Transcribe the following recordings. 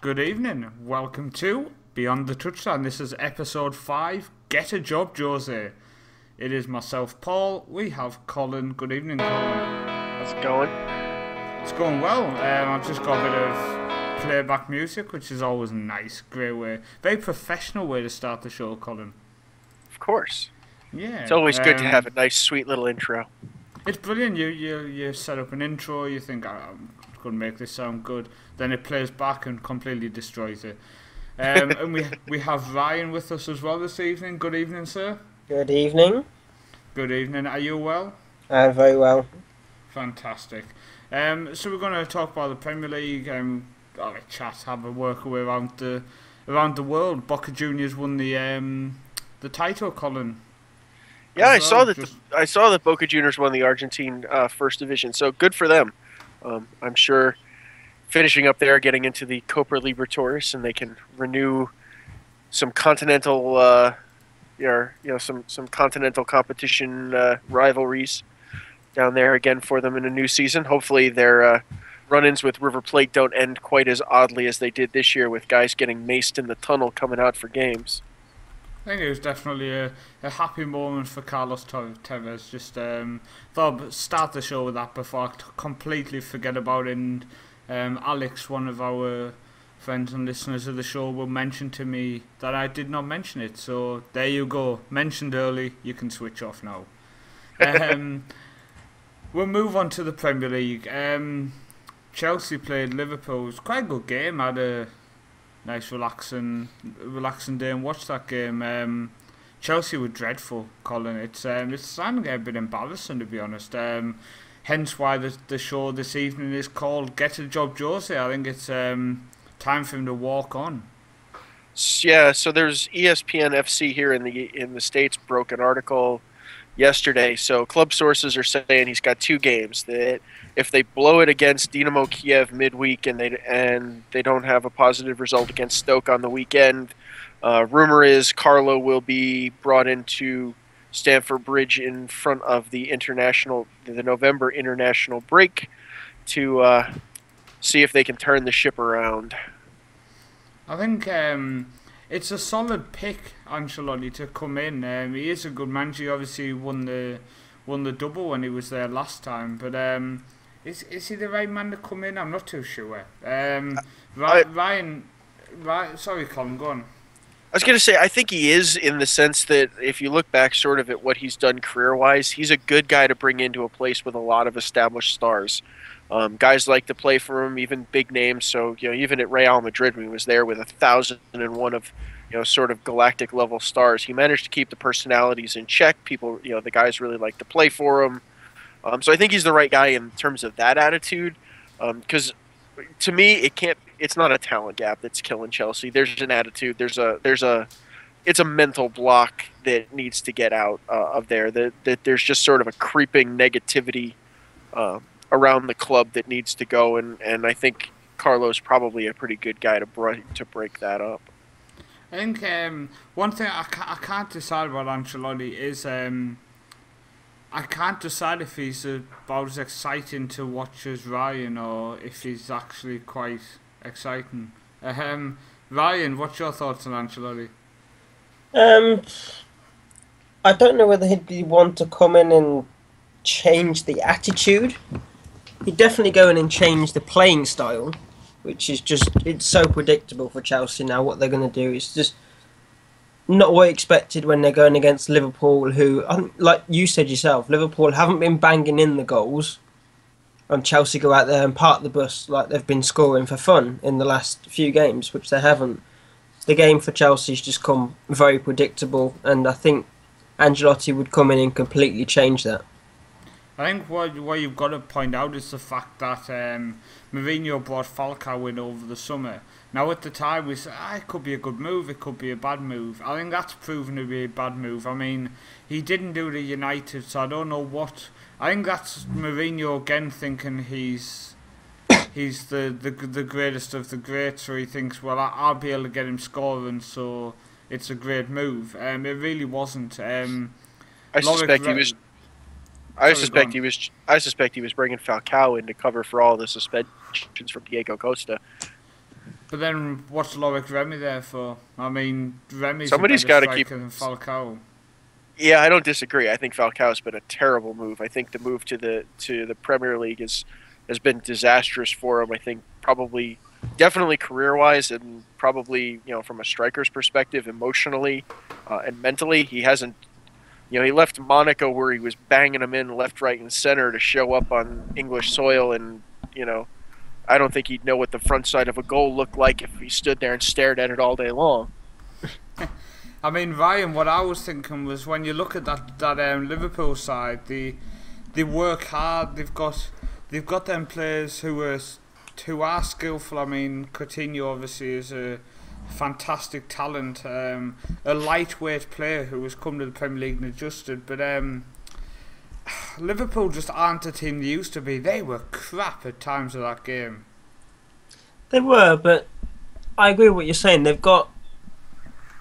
Good evening. Welcome to Beyond the Touchline. This is episode 5. Get a job, Jose. It is myself, Paul. We have Colin. Good evening, Colin. How's it going? It's going well. I've just got a bit of playback music, which is always nice. Great way. Very professional way to start the show, Colin. Of course. Yeah. It's always good to have a nice, sweet little intro. It's brilliant. You set up an intro. You think, I'm going to make this sound good. Then it plays back and completely destroys it. And we have Ryan with us as well this evening. Good evening, sir. Good evening. Good evening. Are you well? Very well. Fantastic. So we're going to talk about the Premier League. Have a chat, have a work away around the world. Boca Juniors won the title, Colin. Yeah, I saw that Boca Juniors won the Argentine First Division. So good for them. I'm sure finishing up there, getting into the Copa Libertadores, and they can renew some continental, some continental competition rivalries down there again for them in a new season. Hopefully their run-ins with River Plate don't end quite as oddly as they did this year with guys getting maced in the tunnel coming out for games. I think it was definitely a happy moment for Carlos Tevez. Just thought I'd start the show with that before I completely forget about it. And Alex, one of our friends and listeners of the show, will mention to me that I did not mention it. So there you go. Mentioned early. You can switch off now. We'll move on to the Premier League. Chelsea played Liverpool. It was quite a good game. I had a nice relaxing day and watched that game. Chelsea were dreadful, Colin. It's starting to get a bit embarrassing, to be honest. Hence why the show this evening is called Get a Job, Jose. I think it's time for him to walk on. Yeah, so there's ESPN FC here in the States broke an article yesterday. So club sources are saying he's got 2 games. That if they blow it against Dynamo Kiev midweek and they don't have a positive result against Stoke on the weekend, rumor is Carlo will be brought into Stamford Bridge in front of the November international break to see if they can turn the ship around. I think it's a solid pick, Ancelotti, to come in. He is a good manager. He obviously won the double when he was there last time. But is he the right man to come in? I'm not too sure. Ryan, sorry, Colin, go on. I was going to say, I think he is, in the sense that if you look back sort of at what he's done career-wise, he's a good guy to bring into a place with a lot of established stars. Guys like to play for him, even big names. So, even at Real Madrid, when he was there with 1,001 of, sort of galactic level stars, he managed to keep the personalities in check. People, the guys really like to play for him. So I think he's the right guy in terms of that attitude. Because to me, it's not a talent gap that's killing Chelsea. There's an attitude. It's a mental block that needs to get out of there. That there's just sort of a creeping negativity around the club that needs to go, and I think Carlo's probably a pretty good guy to break that up. I think one thing I can't decide about Ancelotti is I can't decide if he's about as exciting to watch as Ryan or if he's actually quite exciting. Ryan, what's your thoughts on Ancelotti? I don't know whether he'd want to come in and change the attitude. He'd definitely go in and change the playing style, which is it's so predictable for Chelsea now what they're going to do. It's just not what expected when they're going against Liverpool, who, like you said yourself, Liverpool haven't been banging in the goals, and Chelsea go out there and park the bus like they've been scoring for fun in the last few games, which they haven't. The game for Chelsea's just come very predictable, and I think Ancelotti would come in and completely change that. I think what you've got to point out is the fact that Mourinho brought Falcao in over the summer. Now at the time we said, it could be a good move, it could be a bad move. I think that's proven to be a bad move. I mean, he didn't do the United, so I don't know what. I think that's Mourinho again thinking he's the greatest of the greats, so he thinks, well, I'll be able to get him scoring, so it's a great move. It really wasn't. I suspect he was. I suspect he was bringing Falcao in to cover for all the suspensions from Diego Costa. But then, what's Loic Remy there for? I mean, Remy's Somebody's a got better to keep. striker than Falcao. Yeah, I don't disagree. I think Falcao's been a terrible move. I think the move to the Premier League has been disastrous for him. I think probably, definitely career-wise, and probably from a striker's perspective, emotionally and mentally, he hasn't. He left Monaco where he was banging them in left, right, and center to show up on English soil, and I don't think he'd know what the front side of a goal looked like if he stood there and stared at it all day long. I mean, Ryan, what I was thinking was when you look at that Liverpool side, they work hard. They've got them players who are skillful. I mean, Coutinho obviously is a fantastic talent, a lightweight player who has come to the Premier League and adjusted. But Liverpool just aren't the team they used to be. They were crap at times of that game. They were, but I agree with what you're saying. They've got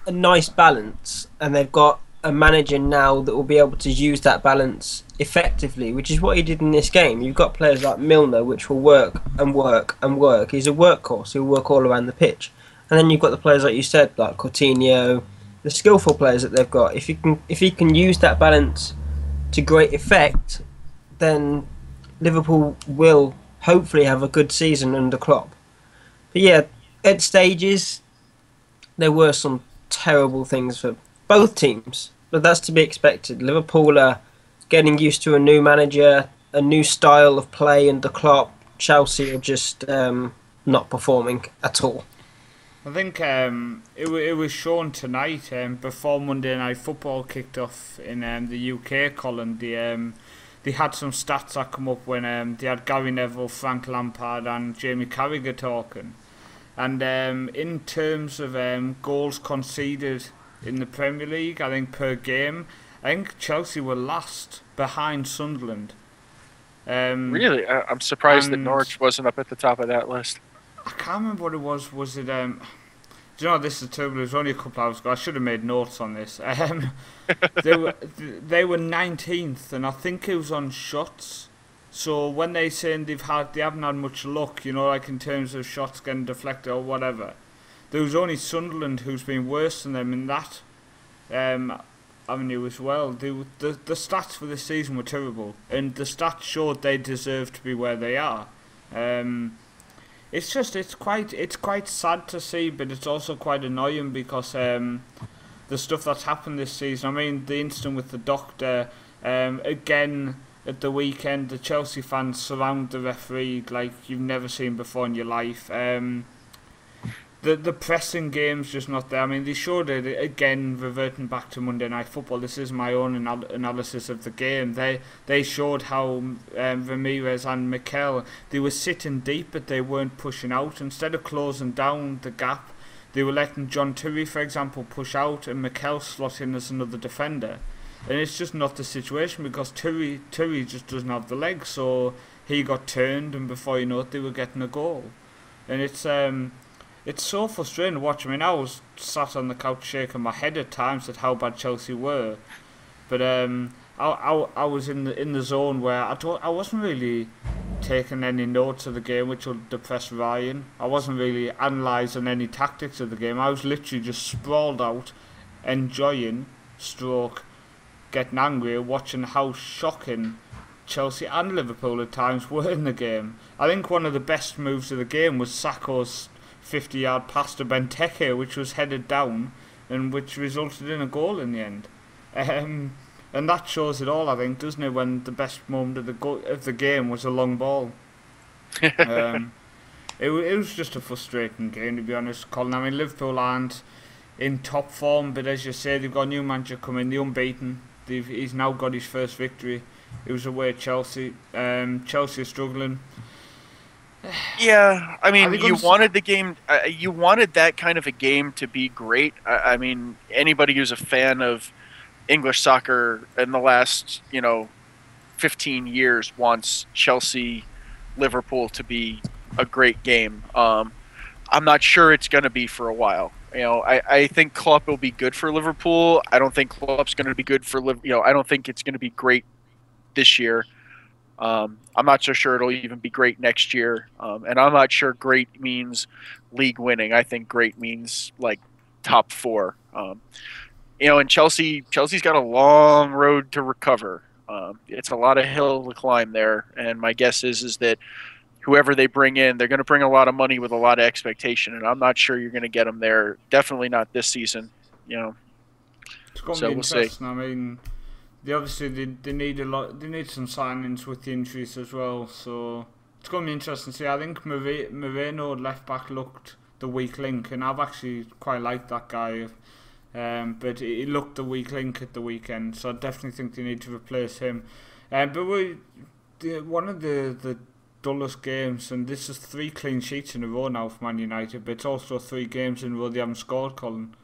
a nice balance, and they've got a manager now that will be able to use that balance effectively, which is what he did in this game. You've got players like Milner, which will work and work and work. He's a workhorse. He'll work all around the pitch. And then you've got the players like you said, like Coutinho, the skillful players that they've got. If he can use that balance to great effect, then Liverpool will hopefully have a good season under Klopp. But yeah, at stages there were some terrible things for both teams, but that's to be expected. Liverpool are getting used to a new manager, a new style of play under Klopp. Chelsea are just not performing at all. I think it was shown tonight before Monday Night Football kicked off in the UK, Colin. They had some stats that come up when they had Gary Neville, Frank Lampard and Jamie Carragher talking. And in terms of goals conceded in the Premier League, I think per game, I think Chelsea were last behind Sunderland. Really? I'm surprised that Norwich wasn't up at the top of that list. I can't remember what it was. Was it... do you know, this is terrible. It was only a couple hours ago. I should have made notes on this. They were 19th, and I think it was on shots. So when they saying they haven't had much luck, like in terms of shots getting deflected or whatever, there was only Sunderland who's been worse than them in that avenue as well. The stats for this season were terrible, and the stats showed they deserve to be where they are. It's quite sad to see, but it's also quite annoying because the stuff that's happened this season. I mean, the incident with the doctor, again at the weekend, the Chelsea fans surround the referee like you've never seen before in your life. The pressing game's just not there. I mean, they showed it again, reverting back to Monday Night Football. This is my own analysis of the game. They showed how Ramirez and Mikel, they were sitting deep, but they weren't pushing out. Instead of closing down the gap, they were letting John Terry, for example, push out and Mikel slot in as another defender. And it's just not the situation because Terry just doesn't have the legs, so he got turned, and before you know it, they were getting a goal. And it's so frustrating to watch. I mean, I was sat on the couch shaking my head at times at how bad Chelsea were, but I was in the zone where I wasn't really taking any notes of the game, which will depress Ryan. I wasn't really analysing any tactics of the game. I was literally just sprawled out, enjoying, getting angry, watching how shocking Chelsea and Liverpool at times were in the game. I think one of the best moves of the game was Sakho's 50-yard pass to Benteke, which was headed down and which resulted in a goal in the end. And that shows it all, I think, doesn't it, when the best moment of the game was a long ball. It was just a frustrating game, to be honest, Colin. I mean, Liverpool aren't in top form, but as you say, they've got a new manager coming, the unbeaten. He's now got his first victory. It was away at Chelsea. Chelsea are struggling. Yeah, I mean, you wanted the game. You wanted that kind of a game to be great. I mean, anybody who's a fan of English soccer in the last 15 years wants Chelsea, Liverpool to be a great game. I'm not sure it's going to be for a while. I think Klopp will be good for Liverpool. I don't think Klopp's going to be good for I don't think it's going to be great this year. I'm not so sure it'll even be great next year, and I'm not sure great means league winning. I think great means like top four. And Chelsea's got a long road to recover. It's a lot of hill to climb there, and my guess is that whoever they bring in, they're going to bring a lot of money with a lot of expectation, and I'm not sure you're going to get them there. Definitely not this season. It's going to So be we'll see. interesting. I mean, they need a lot. They need some signings with the injuries as well. So it's going to be interesting to see. I think Moreno left back looked the weak link, and I've actually quite liked that guy. But he looked the weak link at the weekend, so I definitely think they need to replace him. But one of the dullest games, and this is 3 clean sheets in a row now for Man United, but it's also 3 games in a row they haven't scored, Colin.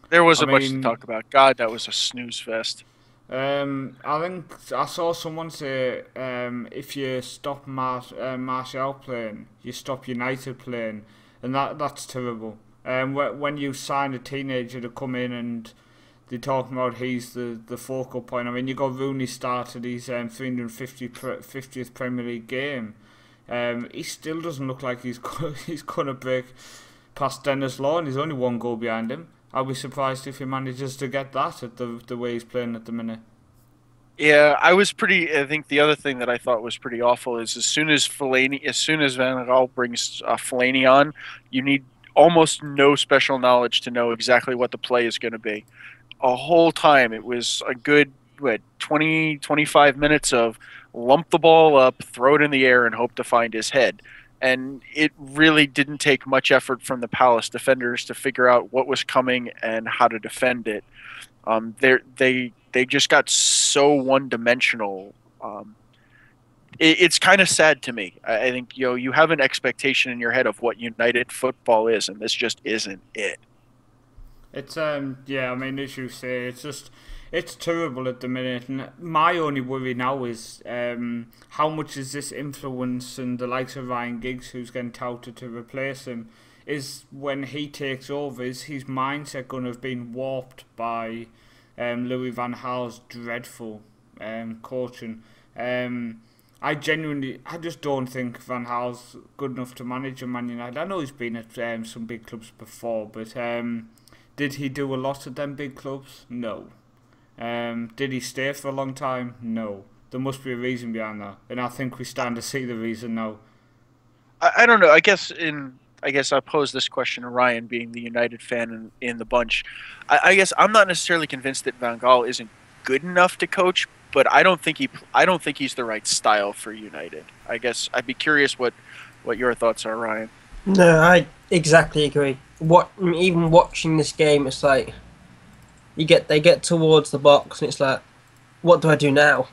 There wasn't much to talk about. God, that was a snooze fest. I think I saw someone say if you stop Martial playing, you stop United playing, and that's terrible. When you sign a teenager to come in and they're talking about he's the focal point. I mean, you got Rooney started his 350th Premier League game. He still doesn't look like he's going to break past Dennis Law, and he's only 1 goal behind him. I'll be surprised if he manages to get that at the way he's playing at the minute. Yeah, I think the other thing that I thought was pretty awful is as soon as Van Gaal brings Fellaini on, you need almost no special knowledge to know exactly what the play is going to be. A whole time it was a good 20, 25 minutes of lump the ball up, throw it in the air, and hope to find his head. And it really didn't take much effort from the Palace defenders to figure out what was coming and how to defend it. They just got so one-dimensional. It's kind of sad to me. I think you have an expectation in your head of what United football is, and this just isn't it. It's I mean, as you say, it's terrible at the minute. And my only worry now is how much is this influencing the likes of Ryan Giggs, who's getting touted to replace him? Is when he takes over, is his mindset going to have been warped by Louis van Gaal's dreadful coaching? I just don't think Van Gaal's good enough to manage a Man United. I know he's been at some big clubs before, but did he do a lot at them big clubs? No. Did he stay for a long time? No. There must be a reason behind that, and I think we stand to see the reason now. I don't know. I guess I'll pose this question to Ryan, being the United fan in the bunch. I guess I'm not necessarily convinced that Van Gaal isn't good enough to coach, but I don't think he's the right style for United. I guess I'd be curious what your thoughts are, Ryan. No, I exactly agree. Even watching this game, it's like they get towards the box and it's like, what do I do now?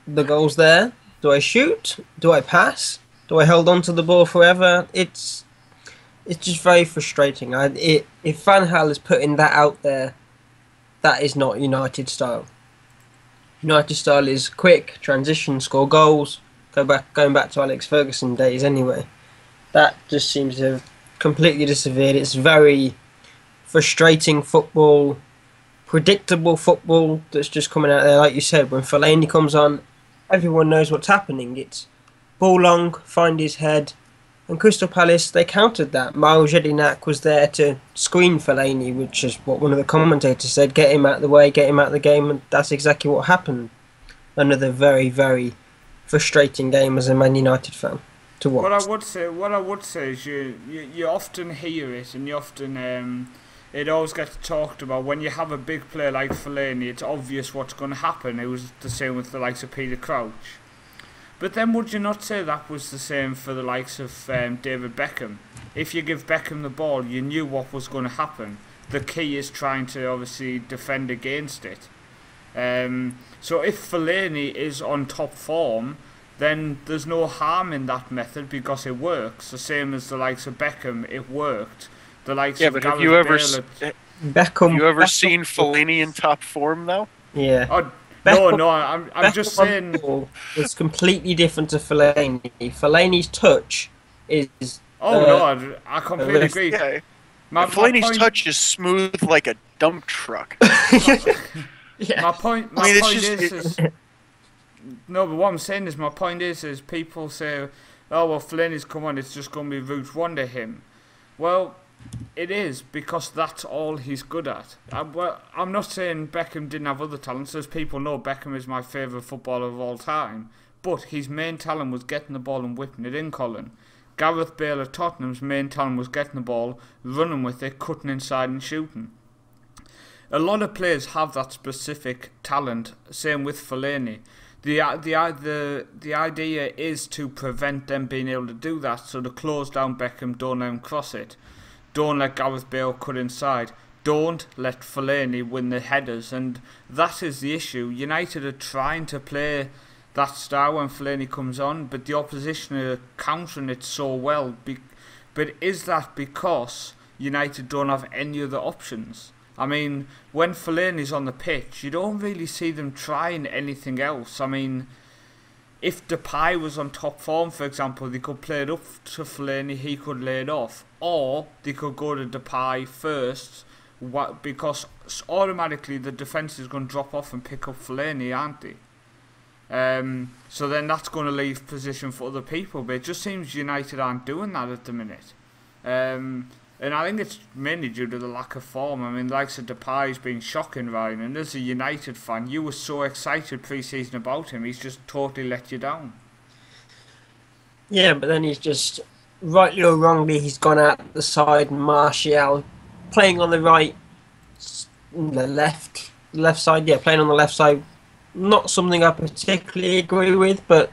The goal's there. Do I shoot? Do I pass? Do I hold on to the ball forever? It's just very frustrating. If Van Gaal is putting that out there, that is not United style. United style is quick transition, score goals. Going back to Alex Ferguson days anyway. That just seems to have completely disappeared. It's very frustrating football, predictable football that's just coming out there. Like you said, when Fellaini comes on, everyone knows what's happening. It's ball long, find his head. And Crystal Palace, they countered that. Miles Jedinak was there to screen Fellaini, which is what one of the commentators said, get him out of the way, get him out of the game, and that's exactly what happened. Another very, very frustrating game as a Man United fan to watch. What I would say is you often hear it, and you often it always gets talked about when you have a big player like Fellaini. It's obvious what's going to happen. It was the same with the likes of Peter Crouch. But then would you not say that was the same for the likes of David Beckham? If you give Beckham the ball, you knew what was going to happen. The key is trying to obviously defend against it. So if Fellaini is on top form, then there's no harm in that method because it works. The same as the likes of Beckham, it worked. The likes of Gareth Beckham? Have you ever seen Fellaini in top form though? Yeah. No, I'm just saying. It's completely different to Fellaini. Fellaini's touch is. No, I completely agree. Yeah. Fellaini's touch is smooth like a dump truck. Yeah. My point is No, but what I'm saying is, my point is people say, oh, well, Fellaini's come on, it's just going to be route one to him. Well, it is, because that's all he's good at. I'm not saying Beckham didn't have other talents. As people know, Beckham is my favourite footballer of all time. But his main talent was getting the ball and whipping it in, Colin. Gareth Bale at Tottenham's main talent was getting the ball, running with it, cutting inside and shooting. A lot of players have that specific talent, same with Fellaini. The idea is to prevent them being able to do that, so to close down Beckham, don't let him cross it. Don't let Gareth Bale cut inside. Don't let Fellaini win the headers, and that is the issue. United are trying to play that style when Fellaini comes on, but the opposition are countering it so well. But is that because United don't have any other options? I mean, when Fellaini's on the pitch, you don't really see them trying anything else. I mean, if Depay was on top form, for example, they could play it up to Fellaini, he could lay it off. Or they could go to Depay first, because automatically the defence is going to drop off and pick up Fellaini, aren't they? So then that's going to leave position for other people, but it just seems United aren't doing that at the minute. And I think it's mainly due to the lack of form. I mean, the likes of Depay's been shocking, Ryan, and as a United fan, you were so excited pre-season about him, he's just totally let you down. Yeah, but then he's just, rightly or wrongly, he's gone out the side, Martial, playing on the right, the left side, yeah, playing on the left side. Not something I particularly agree with, but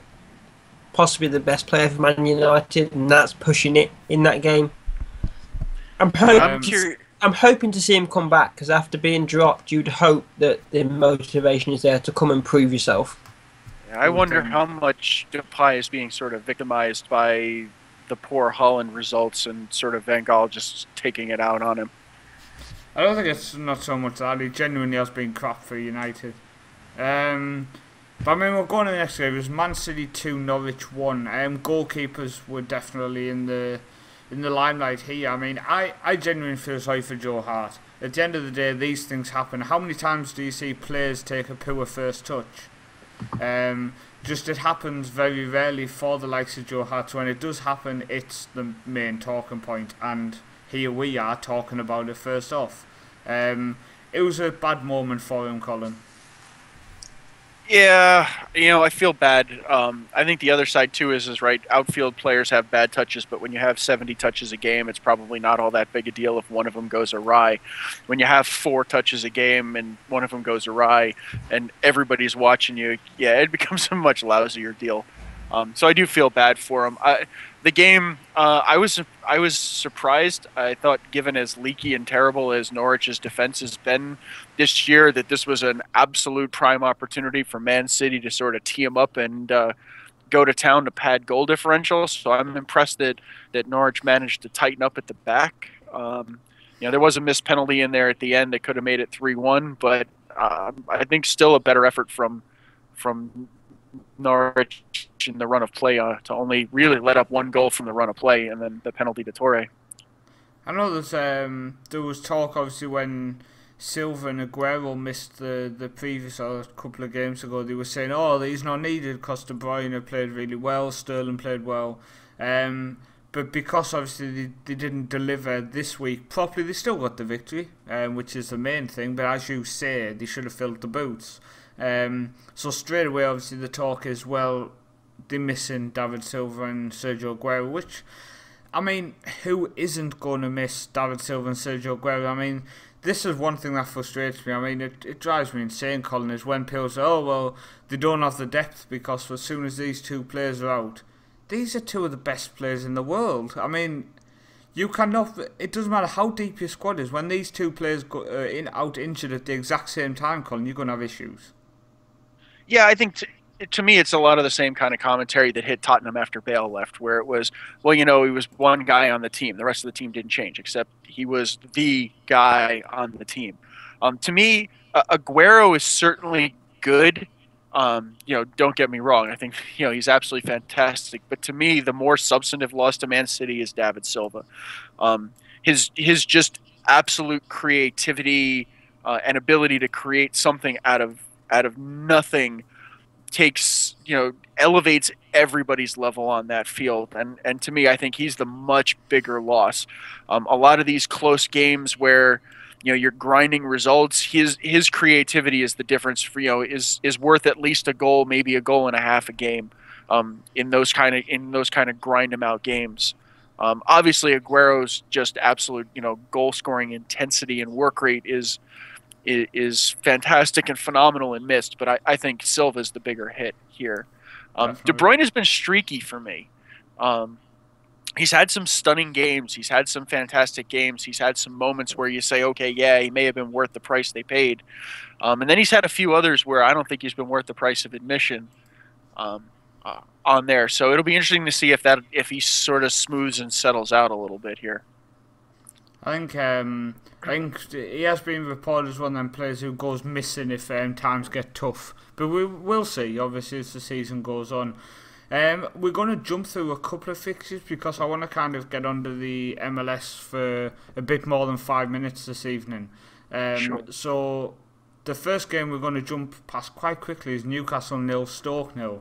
possibly the best player for Man United, and that's pushing it in that game. I'm hoping to see him come back, because after being dropped, you'd hope that the motivation is there to come and prove yourself. Yeah, I wonder how much Depay is being sort of victimized by the poor Holland results and sort of Van Gaal just taking it out on him. I don't think it's not so much that. He genuinely has been crap for United. But I mean, we're going to the next game. It was Man City 2, Norwich 1. Goalkeepers were definitely in the limelight here. I mean, I genuinely feel sorry for Joe Hart. At the end of the day, these things happen. How many times do you see players take a poor first touch? Just it happens very rarely for the likes of Joe Hart. So when it does happen, it's the main talking point, and here we are talking about it first off. It was a bad moment for him, Colin. Yeah, I feel bad. I think the other side too is right. Outfield players have bad touches, but when you have 70 touches a game, it's probably not all that big a deal if one of them goes awry. When you have 4 touches a game and one of them goes awry, and everybody's watching you, yeah, it becomes a much lousier deal. So I do feel bad for him. The game, I was surprised. I thought, given as leaky and terrible as Norwich's defense has been this year, that this was an absolute prime opportunity for Man City to sort of tee them up and go to town to pad goal differential. So I'm impressed that Norwich managed to tighten up at the back. There was a missed penalty in there at the end that could have made it 3-1, but I think still a better effort from Norwich in the run of play to only really let up 1 goal from the run of play and then the penalty to Torre. I know there was talk obviously when Silva and Aguero missed the previous couple of games ago. They were saying, oh, he's not needed because De Bruyne played really well, Sterling played well. But because obviously they didn't deliver this week properly, they still got the victory, which is the main thing. But as you say, they should have filled the boots. So straight away, obviously, the talk is, well, they're missing David Silva and Sergio Aguero, which, I mean, who isn't going to miss David Silva and Sergio Aguero? I mean, this is one thing that frustrates me. I mean, it drives me insane, Colin, is when people say, oh, well, they don't have the depth because as soon as these 2 players are out, these are 2 of the best players in the world. I mean, you cannot. It doesn't matter how deep your squad is. When these 2 players go out injured at the exact same time, Colin, you're going to have issues. Yeah, I think to me it's a lot of the same kind of commentary that hit Tottenham after Bale left, where it was, well, he was one guy on the team. The rest of the team didn't change, except he was the guy on the team. To me, Aguero is certainly good. Don't get me wrong. I think he's absolutely fantastic. But to me, the more substantive loss to Man City is David Silva. His just absolute creativity and ability to create something out of nothing takes, elevates everybody's level on that field. And to me, I think he's the much bigger loss. A lot of these close games where, you're grinding results, his creativity is the difference for, is worth at least a goal, maybe a goal and a half a game, in those kind of grind them out games. Obviously Aguero's just absolute, goal scoring intensity and work rate is fantastic and phenomenal and missed, but I think Silva's the bigger hit here. De Bruyne has been streaky for me. He's had some stunning games. He's had some fantastic games. He's had some moments where you say, okay, yeah, he may have been worth the price they paid. And then he's had a few others where I don't think he's been worth the price of admission on there. So it'll be interesting to see if he sort of smooths and settles out a little bit here. I think he has been reported as one of them players who goes missing if times get tough. But we'll see, obviously, as the season goes on. We're going to jump through a couple of fixtures because I want to kind of get onto the MLS for a bit more than 5 minutes this evening. Sure. So the first game we're going to jump past quite quickly is Newcastle 0, Stoke 0.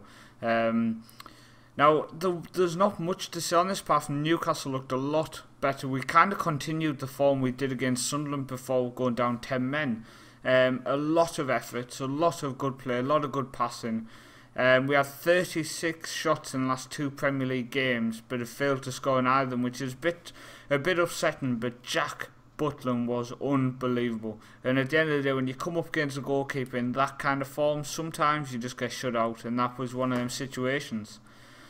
Now, there's not much to say on this apart from Newcastle looked a lot better. We kind of continued the form we did against Sunderland before going down 10 men. A lot of efforts, a lot of good play, a lot of good passing. We had 36 shots in the last 2 Premier League games, but have failed to score in either of them, which is a bit upsetting. But Jack Butland was unbelievable. And at the end of the day, when you come up against a goalkeeper in that kind of form, sometimes you just get shut out, and that was one of them situations.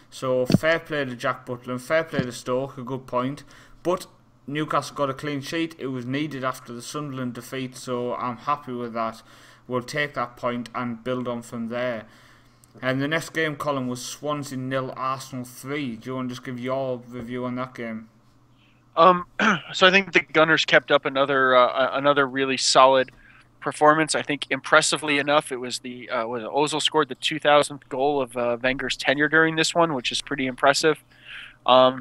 So fair play to Jack Butland, fair play to Stoke, a good point. But Newcastle got a clean sheet. It was needed after the Sunderland defeat, so I'm happy with that. We'll take that point and build on from there. And the next game, Colin, was Swansea 0, Arsenal 3. Do you want to just give your review on that game? So I think the Gunners kept up another really solid performance. I think impressively enough, it was Ozil scored the 2000th goal of Wenger's tenure during this one, which is pretty impressive. I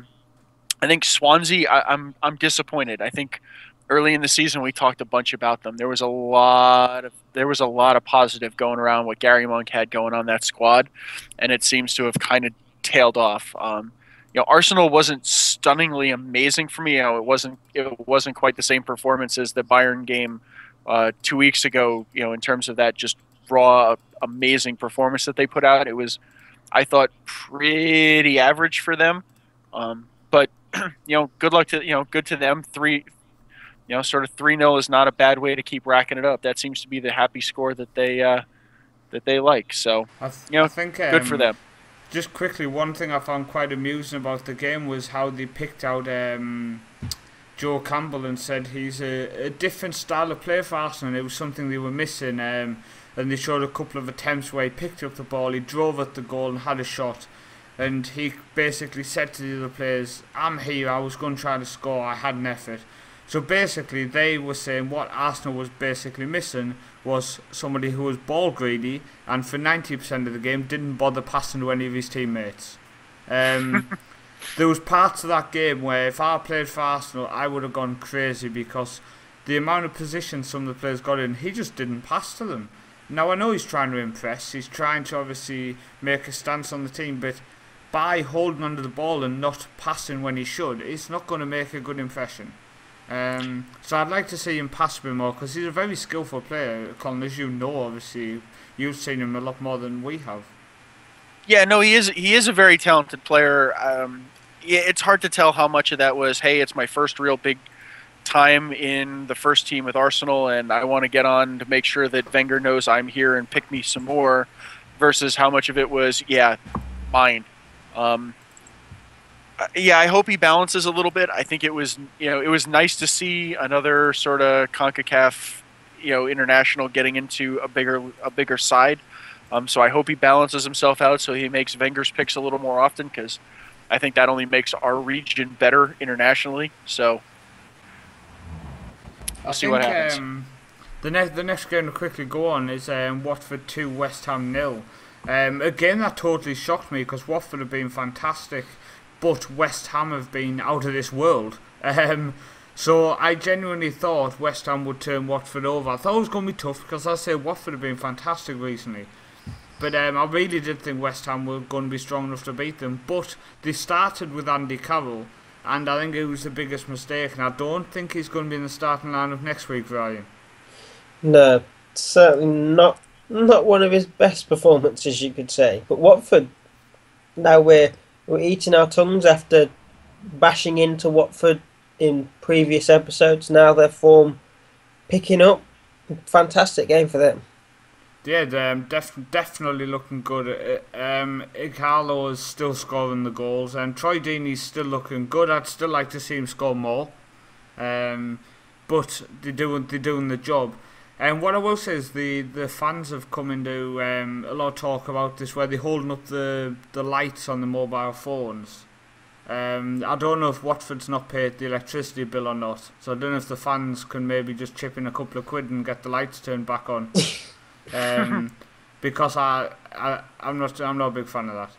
think Swansea, I'm disappointed. I think early in the season we talked a bunch about them. There was a lot of positive going around what Gary Monk had going on that squad, and it seems to have kind of tailed off. Arsenal wasn't stunningly amazing for me. It wasn't quite the same performance as the Bayern game 2 weeks ago. In terms of that just raw amazing performance that they put out, it was, I thought, pretty average for them. But good luck to good to them. Sort of 3-0 is not a bad way to keep racking it up. That seems to be the happy score that they like. So I think good for them. Just quickly, one thing I found quite amusing about the game was how they picked out Joe Campbell and said he's a different style of play for Arsenal. It was something they were missing, and they showed a couple of attempts where he picked up the ball, he drove at the goal and had a shot, and he basically said to the other players, "I'm here, I was going to try to score, I had an effort." So basically they were saying what Arsenal was basically missing was somebody who was ball greedy and for 90% of the game didn't bother passing to any of his teammates. There was parts of that game where if I played for Arsenal I would have gone crazy because the amount of positions some of the players got in, he just didn't pass to them. Now I know he's trying to impress, he's trying to obviously make a stance on the team, but by holding onto the ball and not passing when he should, it's not going to make a good impression. So I'd like to see him pass a bit more because he's a very skillful player, Colin, as you know. Obviously you've seen him a lot more than we have. Yeah, no, he is a very talented player. It's hard to tell how much of that was, hey, it's my first real big time in the first team with Arsenal and I want to get on to make sure that Wenger knows I'm here and pick me some more, versus how much of it was, yeah, mine. Yeah, I hope he balances a little bit. I think it was nice to see another sort of CONCACAF, international getting into a bigger side. So I hope he balances himself out so he makes Wenger's picks a little more often, because I think that only makes our region better internationally. So we'll see what happens. The next game to quickly go on is Watford 2, West Ham 0. Again, that totally shocked me because Watford have been fantastic, but West Ham have been out of this world. So I genuinely thought West Ham would turn Watford over. I thought it was going to be tough because I say Watford have been fantastic recently. But I really did think West Ham were going to be strong enough to beat them. But they started with Andy Carroll, and I think it was the biggest mistake. And I don't think he's going to be in the starting lineup next week, Ryan. No, certainly not one of his best performances, you could say. But Watford, now we're eating our tongues after bashing into Watford in previous episodes. Now their form picking up. Fantastic game for them. Yeah, they're definitely looking good. Igalo is still scoring the goals, and Troy Deeney's still looking good. I'd still like to see him score more, but they're doing the job. And what I will say is the fans have come into a lot of talk about this, where they're holding up the lights on the mobile phones. I don't know if Watford's not paid the electricity bill or not, so I don't know if the fans can maybe just chip in a couple of quid and get the lights turned back on. Because I'm not a big fan of that.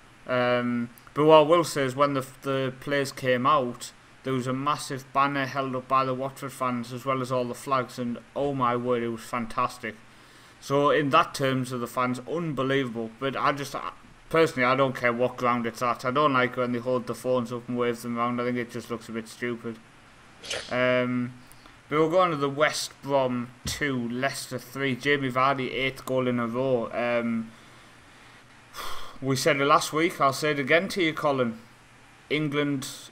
But what I will say is when the players came out, there was a massive banner held up by the Watford fans as well as all the flags, and oh my word, it was fantastic. So in that terms of the fans, unbelievable. But personally, I don't care what ground it's at. I don't like when they hold the phones up and wave them around. I think it just looks a bit stupid. But we're going to the West Brom 2, Leicester 3. Jamie Vardy, 8th goal in a row. We said it last week. I'll say it again to you, Colin. England's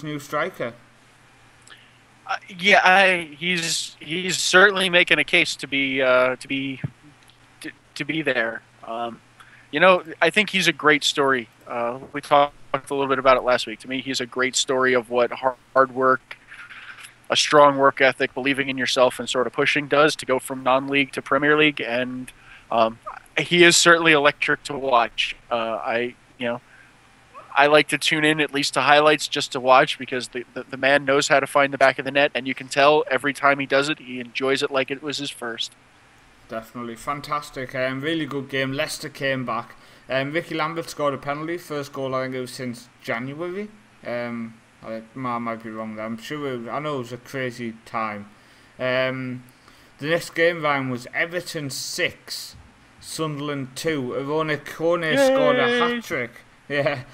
new striker. He's certainly making a case to be there. I think he's a great story. We talked a little bit about it last week. To me, he's a great story of what hard work, a strong work ethic, believing in yourself, and sort of pushing does to go from non-league to Premier League. And he is certainly electric to watch. I like to tune in at least to highlights just to watch, because the man knows how to find the back of the net, and you can tell every time he does it, he enjoys it like it was his first. Definitely. Fantastic. Really good game. Leicester came back. Ricky Lambert scored a penalty. First goal, I think it was since January. I might be wrong there. I'm sure I know it was a crazy time. The next game, Ryan, was Everton 6, Sunderland 2. Arona Kone scored a hat-trick. Yeah.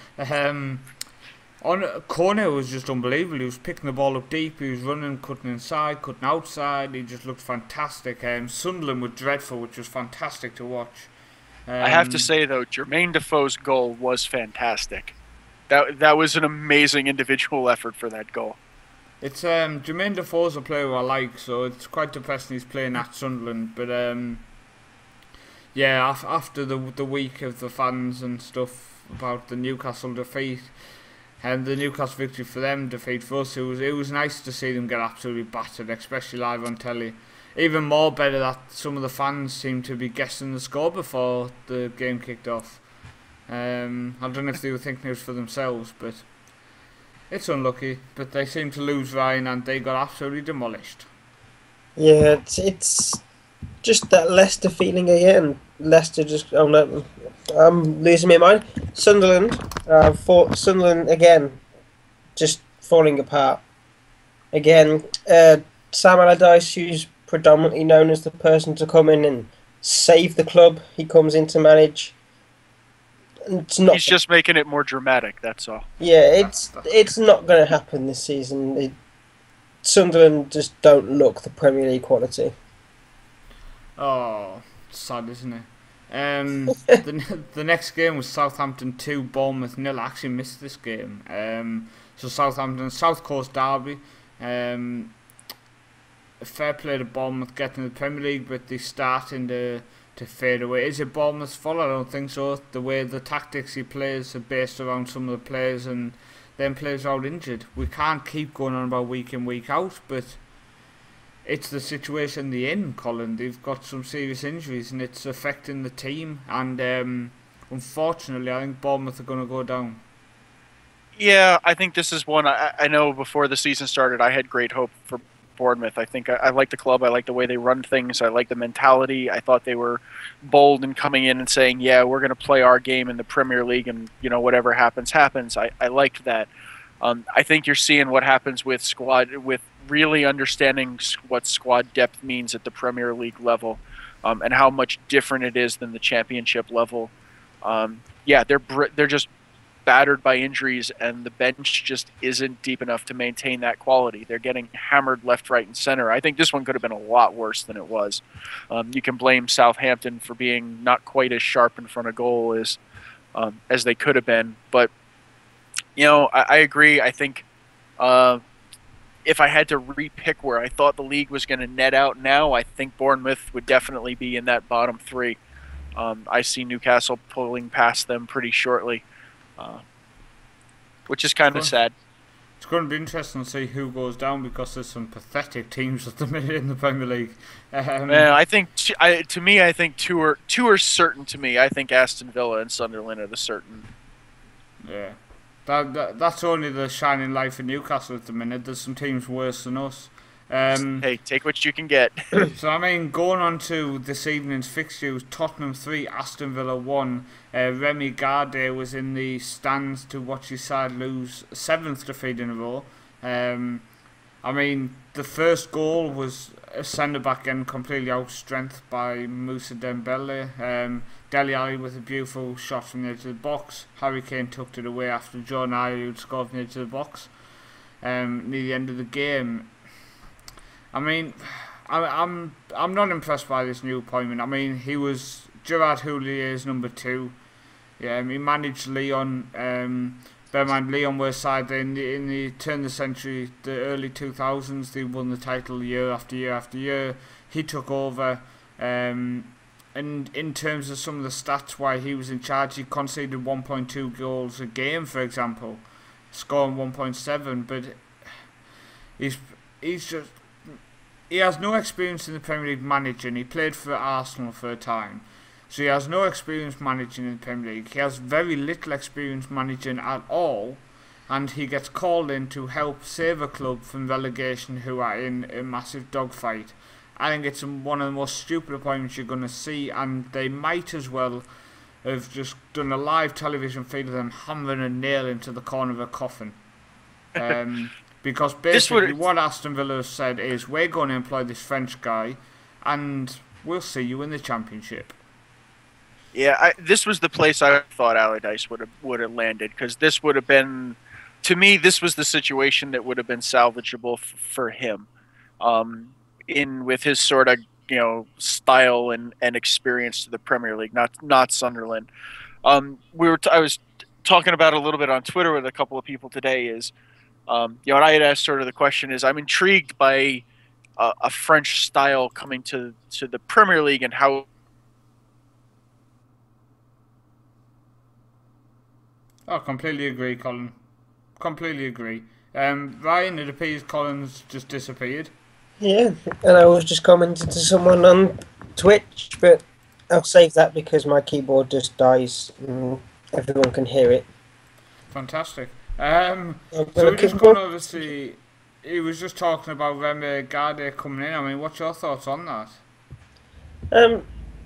Kone was just unbelievable. He was picking the ball up deep. He was running, cutting inside, cutting outside. He just looked fantastic. Sunderland were dreadful, which was fantastic to watch. I have to say, though, Jermaine Defoe's goal was fantastic. That was an amazing individual effort for that goal. It's Jermaine Defoe's a player who I like, so it's quite depressing he's playing at Sunderland. But after the week of the fans and stuff about the Newcastle defeat and the Newcastle victory for them, defeat for us, it was nice to see them get absolutely battered, especially live on telly. Even more better that some of the fans seemed to be guessing the score before the game kicked off. I don't know if they were thinking it was for themselves, but it's unlucky. But they seem to lose, Ryan, and they got absolutely demolished. Yeah, it's just that Leicester feeling again. Leicester just, I'm losing my mind. Sunderland again, just falling apart. Again, Sam Allardyce, who's predominantly known as the person to come in and save the club, he comes in to manage. He's just making it more dramatic, that's all. Yeah, it's not going to happen this season. Sunderland just don't look the Premier League quality. Oh, sad, isn't it? The next game was Southampton 2, Bournemouth 0. I actually missed this game. So Southampton, South Coast derby. Fair play to Bournemouth getting the Premier League, but they're starting to fade away. Is it Bournemouth's fault? I don't think so. The way the tactics he plays are based around some of the players, and then players are out injured. We can't keep going on about week in, week out, but it's the situation they're in, Colin. They've got some serious injuries and it's affecting the team, and unfortunately I think Bournemouth are going to go down. Yeah, I think this is one. I know before the season started I had great hope for Bournemouth. I think I like the club. I like the way they run things. I like the mentality. I thought they were bold in coming in and saying, yeah, we're going to play our game in the Premier League, and whatever happens. I liked that. I think you're seeing what happens with really understanding what squad depth means at the Premier League level. and how much different it is than the championship level. Yeah, they're just battered by injuries, and the bench just isn't deep enough to maintain that quality. They're getting hammered left, right, and center. I think this one could have been a lot worse than it was. You can blame Southampton for being not quite as sharp in front of goal as they could have been. But, I agree. I think if I had to re-pick where I thought the league was going to net out now, I think Bournemouth would definitely be in that bottom three. I see Newcastle pulling past them pretty shortly. Which is kind of sad. It's going to be interesting to see who goes down, because there's some pathetic teams at the minute in the Premier League. I think I think two are certain to me. I think Aston Villa and Sunderland are the certain. Yeah, that's only the shining light for Newcastle at the minute. There's some teams worse than us. Hey, take what you can get. So, going on to this evening's fixtures, Tottenham 3, Aston Villa 1. Remy Gardner was in the stands to watch his side lose 7th defeat in a row. The first goal was a centre-back getting completely outstrengthed by Moussa Dembele. Dele Alli with a beautiful shot from the edge of the box. Harry Kane tucked it away after John Ayew scored from the edge of the box near the end of the game. I'm not impressed by this new appointment. He was Gerard Houlier's number 2. Yeah, he managed Lyon. Bear in mind, Lyon were a side in the turn of the century, the early 2000s. They won the title year after year after year. He took over. And in terms of some of the stats while he was in charge, he conceded 1.2 goals a game, for example, scoring 1.7. But he has no experience in the Premier League managing. He played for Arsenal for a time, so he has no experience managing in the Premier League. He has very little experience managing at all, and he gets called in to help save a club from relegation who are in a massive dogfight. I think it's one of the most stupid appointments you're going to see, and they might as well have just done a live television feed of them hammering a nail into the corner of a coffin. Because basically what Aston Villa has said is, we're going to employ this French guy and we'll see you in the Championship. Yeah, this was the place I thought Allardyce would have landed, because this would have been, to me, this was the situation that would have been salvageable for him, with his sort of style and experience to the Premier League, not Sunderland. I was talking about a little bit on Twitter with a couple of people today. And I had asked sort of the question is, I'm intrigued by a French style coming to the Premier League and how. I completely agree, Colin. Completely agree. Ryan, it appears Colin's just disappeared. Yeah, and I was just commenting to someone on Twitch, but I'll save that because my keyboard just dies and everyone can hear it. Fantastic. So we're just going over to see, he was just talking about Remy Gardner coming in. What's your thoughts on that?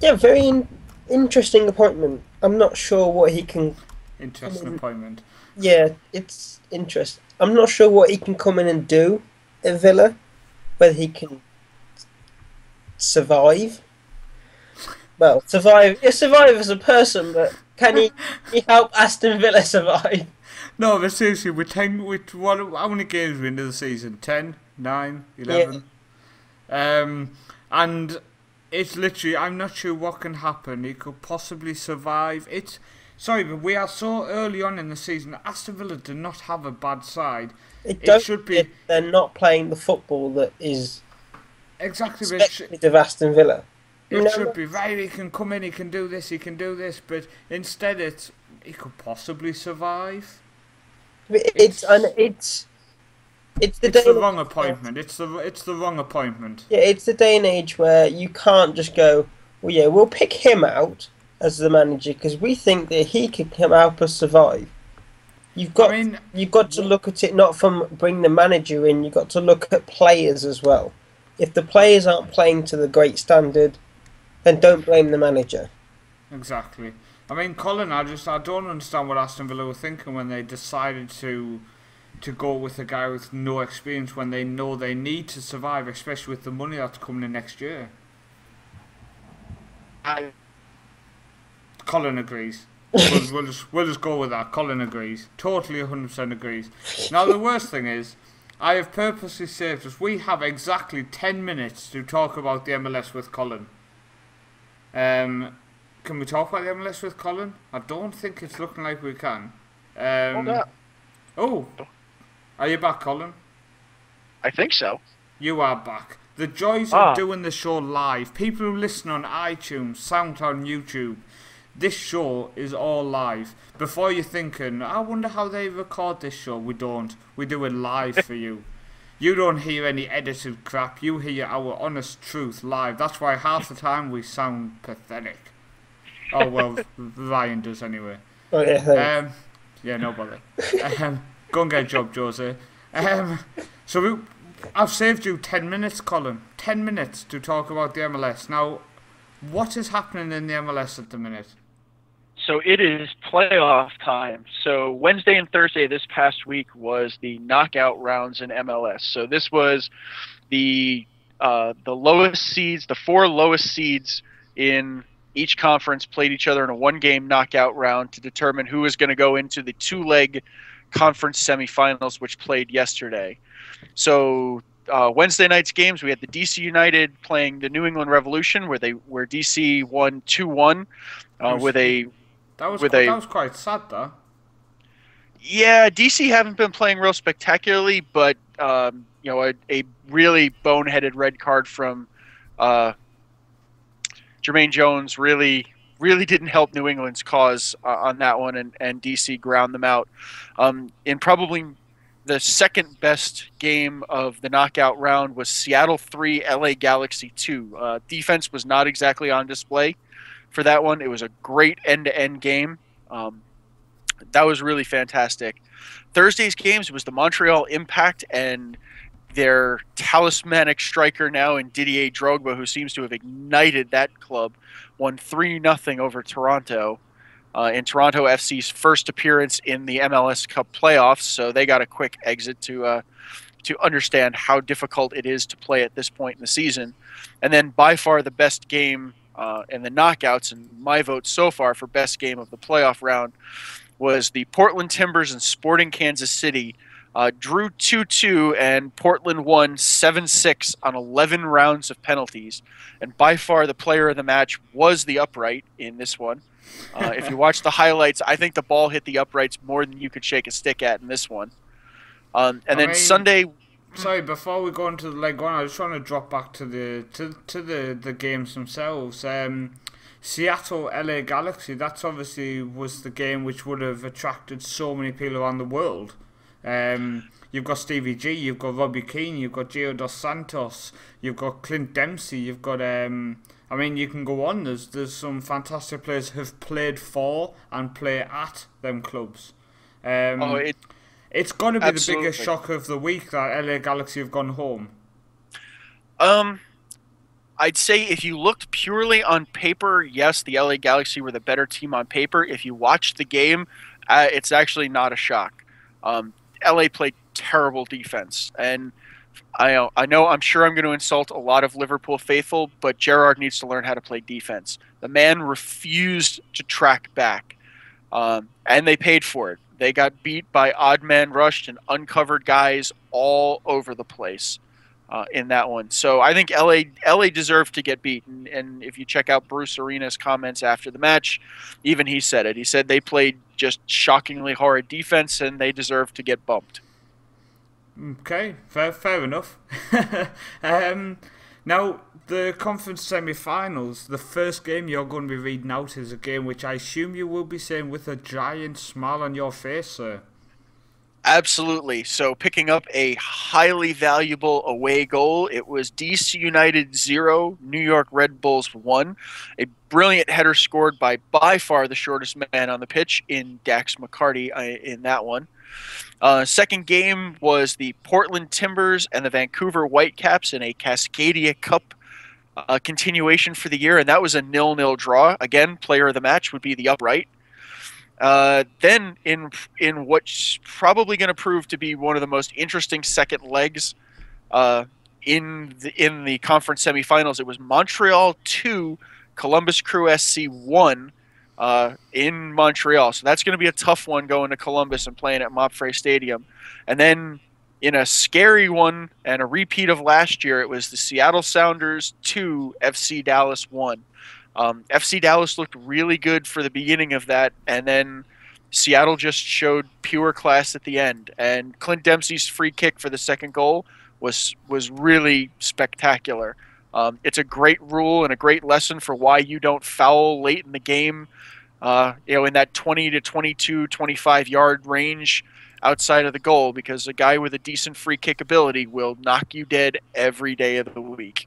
Yeah, very interesting appointment. I'm not sure what he can... Interesting appointment. Yeah, it's interesting. I'm not sure what he can come in and do at Villa. Whether he can survive. Well, survive as a person, but can he help Aston Villa survive? No, but seriously, how many games are we into the season? 10, 9, 11? Yeah. And it's literally, I'm not sure what can happen. He could possibly survive. But we are so early on in the season. Aston Villa do not have a bad side. It should be. They're not playing the football that is exactly expected of Aston Villa. It should be right. He can come in. He can do this. He can do this. But instead, he could possibly survive. It's the wrong appointment. It's the wrong appointment. Yeah, it's the day and age where you can't just go, well, yeah, we'll pick him out as the manager because we think that he can help us survive. You've got to look at it not from bring the manager in. You've got to look at players as well. If the players aren't playing to the great standard, then don't blame the manager. Exactly. Colin, I don't understand what Aston Villa were thinking when they decided to go with a guy with no experience when they know they need to survive, especially with the money that's coming in next year. Colin agrees. We'll just go with that. Colin agrees. Totally 100% agrees. Now, the worst thing is, I have purposely saved us. We have exactly 10 minutes to talk about the MLS with Colin. Can we talk about the MLS with Colin? I don't think it's looking like we can. Hold up. Oh, are you back, Colin? I think so. You are back. The joys of doing the show live. People who listen on iTunes, SoundCloud, and YouTube. This show is all live. Before you're thinking, I wonder how they record this show. We don't. We do it live for you. You don't hear any edited crap. You hear our honest truth live. That's why half the time we sound pathetic. Oh, well, Ryan does anyway. Oh, yeah, thanks. Yeah, no bother. Go and get a job, Jose. I've saved you 10 minutes, Colin. 10 minutes to talk about the MLS. Now, what is happening in the MLS at the minute? So it is playoff time. So Wednesday and Thursday this past week was the knockout rounds in MLS. So this was the lowest seeds, the 4 lowest seeds in each conference played each other in a 1-game knockout round to determine who was going to go into the 2-leg conference semifinals, which played yesterday. So Wednesday night's games, we had the DC United playing the New England Revolution, where DC won 2-1 That was quite sad, though. Yeah, DC haven't been playing real spectacularly, but a really boneheaded red card from Jermaine Jones really didn't help New England's cause on that one, and DC ground them out. In probably the second best game of the knockout round was Seattle 3, LA Galaxy 2. Defense was not exactly on display for that one. It was a great end-to-end game. That was really fantastic. Thursday's games was the Montreal Impact and their talismanic striker now in Didier Drogba, who seems to have ignited that club, won 3-0 over Toronto in Toronto FC's first appearance in the MLS Cup playoffs. So they got a quick exit to understand how difficult it is to play at this point in the season. And then by far the best game in the knockouts, and my vote so far for best game of the playoff round, was the Portland Timbers and Sporting Kansas City. Drew 2-2, and Portland won 7-6 on 11 rounds of penalties. And by far the player of the match was the upright in this one. If you watch the highlights, I think the ball hit the uprights more than you could shake a stick at in this one. Sunday... Sorry, before we go into the leg one, I just want to drop back to the games themselves. Seattle LA Galaxy, that's obviously was the game which would have attracted so many people around the world. You've got Stevie G, you've got Robbie Keane, you've got Gio Dos Santos, you've got Clint Dempsey, you've got you can go on. There's some fantastic players who have played for and play at them clubs. It's got to be the biggest shock of the week that LA Galaxy have gone home. I'd say if you looked purely on paper, yes, the LA Galaxy were the better team on paper. If you watched the game, it's actually not a shock. LA played terrible defense, and I'm sure I'm going to insult a lot of Liverpool faithful, but Gerrard needs to learn how to play defense. The man refused to track back, and they paid for it. They got beat by odd man rushed and uncovered guys all over the place in that one. So I think LA deserved to get beaten, and if you check out Bruce Arena's comments after the match, even he said it. He said they played just shockingly horrid defense, and they deserve to get bumped. Okay, fair enough. Now, the conference semi-finals, the first game you're going to be reading out is a game which I assume you will be saying with a giant smile on your face, sir. Absolutely. So picking up a highly valuable away goal, it was DC United 0, New York Red Bulls 1. A brilliant header scored by far the shortest man on the pitch in Dax McCarty in that one. Second game was the Portland Timbers and the Vancouver Whitecaps in a Cascadia Cup continuation for the year, and that was a 0-0 draw. Again, player of the match would be the upright. Then in what's probably going to prove to be one of the most interesting second legs in the conference semifinals, it was Montreal 2, Columbus Crew SC won in Montreal. So that's going to be a tough one going to Columbus and playing at Mopfre Stadium. And then in a scary one and a repeat of last year, it was the Seattle Sounders 2, FC Dallas 1. FC Dallas looked really good for the beginning of that, and then Seattle just showed pure class at the end. And Clint Dempsey's free kick for the second goal was really spectacular. It's a great rule and a great lesson for why you don't foul late in the game, in that 20 to 22, 25-yard range outside of the goal, because a guy with a decent free kick ability will knock you dead every day of the week.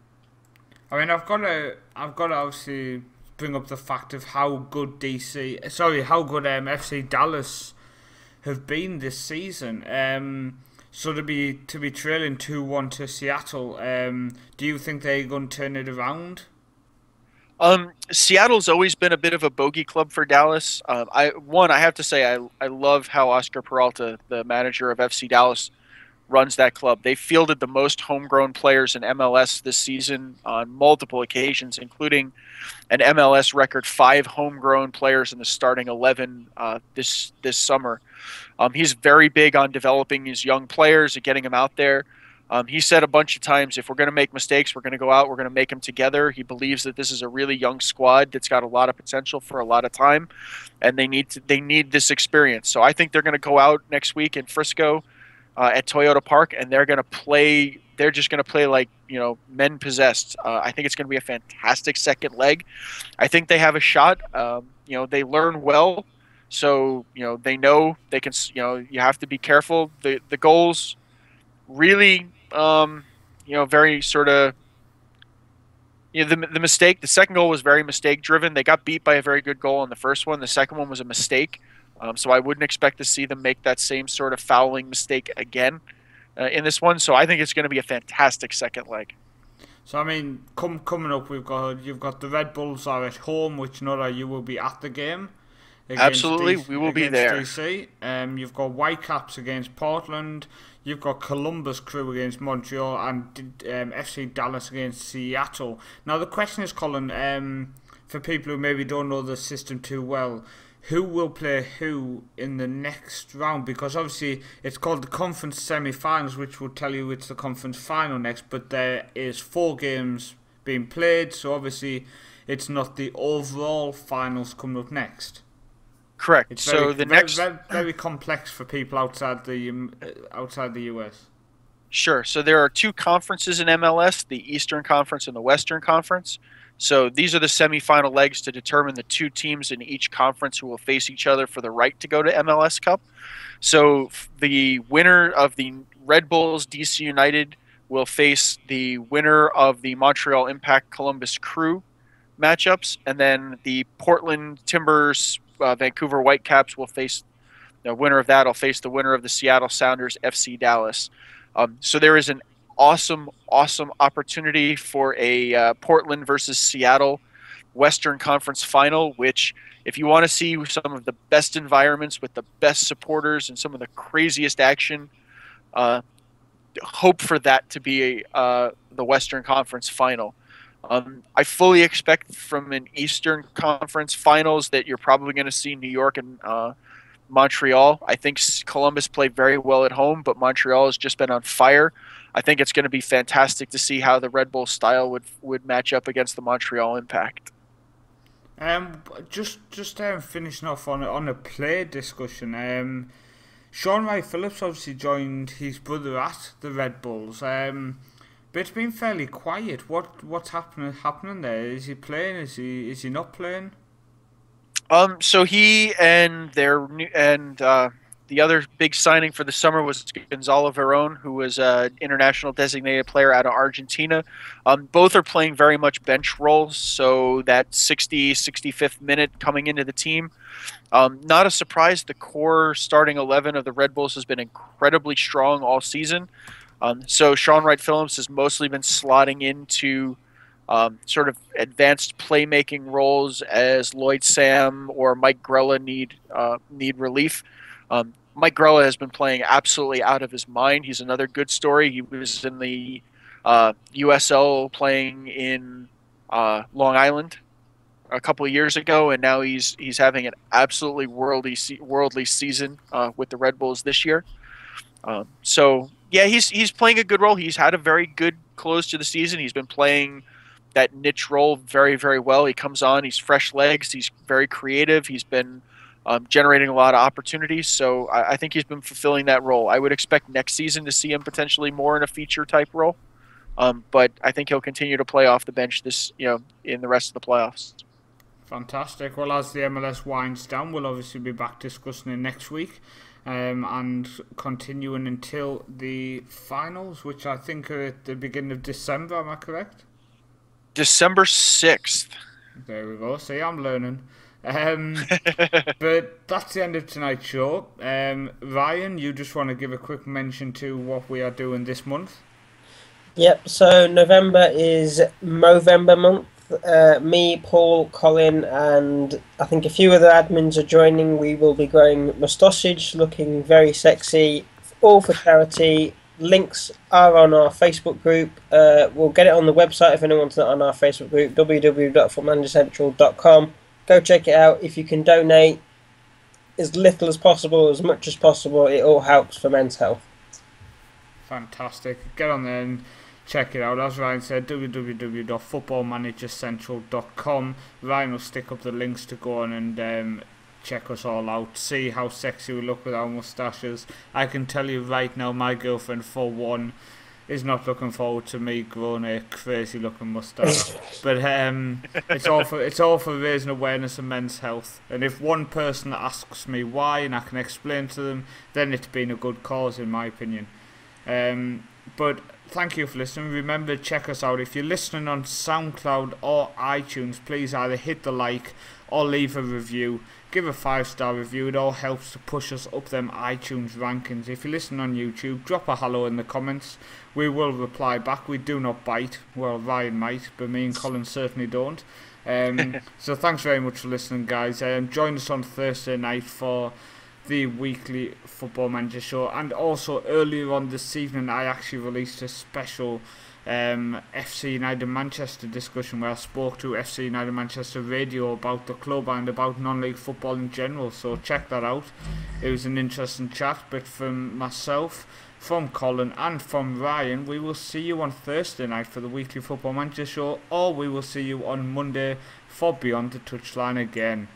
I mean, I've got to obviously bring up the fact of how good FC Dallas have been this season. So to be trailing 2-1 to Seattle, do you think they're going to turn it around? Seattle's always been a bit of a bogey club for Dallas. I have to say I love how Oscar Peralta, the manager of FC Dallas, runs that club. They fielded the most homegrown players in MLS this season on multiple occasions, including an MLS record 5 homegrown players in the starting 11 this summer. He's very big on developing his young players and getting them out there. He said a bunch of times, if we're going to make mistakes, we're going to go out, we're going to make them together. He believes that this is a really young squad that's got a lot of potential for a lot of time, and they need this experience. So I think they're going to go out next week in Frisco at Toyota Park, and they're just going to play like, men possessed. I think it's going to be a fantastic second leg. I think they have a shot. They learn well, so they know they can. You have to be careful. The goals really, very sort of. The mistake. The second goal was very mistake driven. They got beat by a very good goal on the first one. The second one was a mistake. So I wouldn't expect to see them make that same sort of fouling mistake again in this one. So I think it's going to be a fantastic second leg. So I mean, coming up, you've got the Red Bulls are at home, which you will be at the game. Absolutely, we will be there. DC. You've got Whitecaps against Portland. You've got Columbus Crew against Montreal, and FC Dallas against Seattle. Now the question is, Colin, for people who maybe don't know the system too well, who will play who in the next round? Because obviously it's called the conference semi-finals, which will tell you it's the conference final next, but there is 4 games being played, so obviously it's not the overall finals coming up next. Correct. It's very complex for people outside the US. Sure. So there are 2 conferences in MLS, the Eastern Conference and the Western Conference. So these are the semifinal legs to determine the 2 teams in each conference who will face each other for the right to go to MLS Cup. So the winner of the Red Bulls DC United will face the winner of the Montreal Impact Columbus Crew matchups, and then the Portland Timbers Vancouver Whitecaps will face the winner of that. Will face the winner of the Seattle Sounders FC Dallas. So there is an awesome opportunity for a Portland versus Seattle Western Conference final, which, if you want to see some of the best environments with the best supporters and some of the craziest action, hope for that to be the Western Conference final. I fully expect from an Eastern Conference finals that you're probably going to see New York and Montreal. I think Columbus played very well at home, but Montreal has just been on fire. I think it's going to be fantastic to see how the Red Bull style would match up against the Montreal Impact. Just finishing off on a play discussion. Sean Wright Phillips obviously joined his brother at the Red Bulls. But it's been fairly quiet. What's happening there? Is he playing? Is he not playing? So he and the other big signing for the summer was Gonzalo Verón, who was an international designated player out of Argentina. Both are playing very much bench roles, so that 65th minute coming into the team. Not a surprise, the core starting 11 of the Red Bulls has been incredibly strong all season. So Sean Wright Phillips has mostly been slotting into sort of advanced playmaking roles as Lloyd Sam or Mike Grella need relief. Mike Grella has been playing absolutely out of his mind. He's another good story. He was in the USL playing in Long Island a couple of years ago, and now he's having an absolutely worldly season with the Red Bulls this year. So yeah, he's playing a good role. He's had a very good close to the season. He's been playing that niche role very, very well. He comes on, he's fresh legs, he's very creative. He's been generating a lot of opportunities. So I think he's been fulfilling that role. I would expect next season to see him potentially more in a feature type role. But I think he'll continue to play off the bench in the rest of the playoffs. Fantastic. Well, as the MLS winds down, we'll obviously be back discussing it next week. And continuing until the finals, which I think are at the beginning of December, am I correct? December 6th. There we go. See, I'm learning. But that's the end of tonight's show. Ryan, you just want to give a quick mention to what we are doing this month? Yep, so November is Movember month. Me, Paul, Colin, and I think a few other admins are joining. We will be growing moustache, looking very sexy, all for charity. Links are on our Facebook group. We'll get it on the website if anyone's not on our Facebook group, www.footmanagercentral.com. Go check it out. If you can donate as little as possible, as much as possible, it all helps for men's health. Fantastic. Get on there and check it out. As Ryan said, www.footballmanagercentral.com. Ryan will stick up the links to go on and check us all out. See how sexy we look with our moustaches. I can tell you right now, my girlfriend, for one, is not looking forward to me growing a crazy looking moustache. But it's all for raising awareness of men's health. And if one person asks me why and I can explain to them, then it's been a good cause in my opinion. But thank you for listening. Remember, check us out. If you're listening on SoundCloud or iTunes, please either hit the like or leave a review. Give a 5-star review. It all helps to push us up them iTunes rankings. If you listen on YouTube, drop a hello in the comments. We will reply back. We do not bite. Well, Ryan might, but me and Colin certainly don't. So thanks very much for listening, guys. Join us on Thursday night for the weekly Football Manager show. And also earlier on this evening, I actually released a special FC United Manchester discussion where I spoke to FC United Manchester Radio about the club and about non-league football in general, so check that out. It was an interesting chat. But from myself, from Colin and from Ryan, we will see you on Thursday night for the weekly Football Manager show, or we will see you on Monday for Beyond the Touchline again.